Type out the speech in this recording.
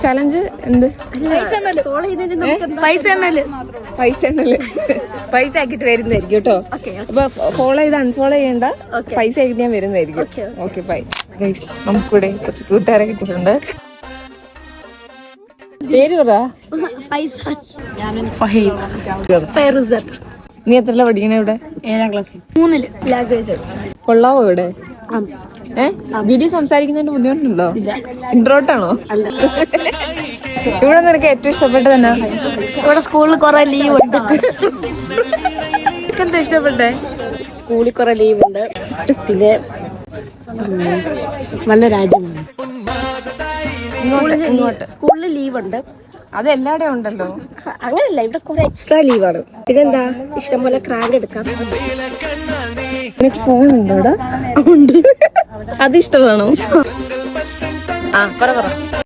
Challenge എന്ത്? പൈസ ആക്കിട്ട് വരുന്നതായിരിക്കും കേട്ടോ. അപ്പൊ ഫോളോ ചെയ്ത് അൺഫോളോ ചെയ്യണ്ട, പൈസ ആക്കിട്ട് ഞാൻ വരുന്നതായിരിക്കും. Okay bye guys. നമുക്കിവിടെ കുറച്ച് കൂട്ടുകാരെ കിട്ടിയിട്ടുണ്ട്. പേര് പറ. നീ എത്രല്ല പഠിക്കണേ ഇവിടെ? 7ാം ക്ലാസ് 3 ലാംഗ്വേജ്. കൊള്ളാവോ ഇവിടെ? വീഡിയോ സംസാരിക്കുന്നതിന്റെ ബുദ്ധിമുട്ടുണ്ടോ? ഇൻട്രോട്ടാണോ? ഇവിടെ നിനക്ക് ഏറ്റവും ഇഷ്ടപ്പെട്ട തന്നെ? ഇവിടെ സ്കൂളിൽ കുറെ ലീവ് ഉണ്ട്. എന്താ ഇഷ്ടപ്പെട്ടെ? സ്കൂളിൽ കുറെ ലീവ് ഉണ്ട്, പിന്നെ നല്ല രാജ്യമാണ്. സ്കൂളിൽ ലീവ് ഉണ്ട്, അത് എല്ലാടെ ഉണ്ടല്ലോ. അങ്ങനല്ല, ഇവിടെ കുറെ എക്സ്ട്രാ ലീവാണ്. പിന്നെന്താ, ഇഷ്ടംപോലെ ക്രാങ്ക് എടുക്കാം. നിനക്ക് ഫോൺ ഉണ്ടോ? ഉണ്ട്. അത് ഇഷ്ടമാണോ? പറ.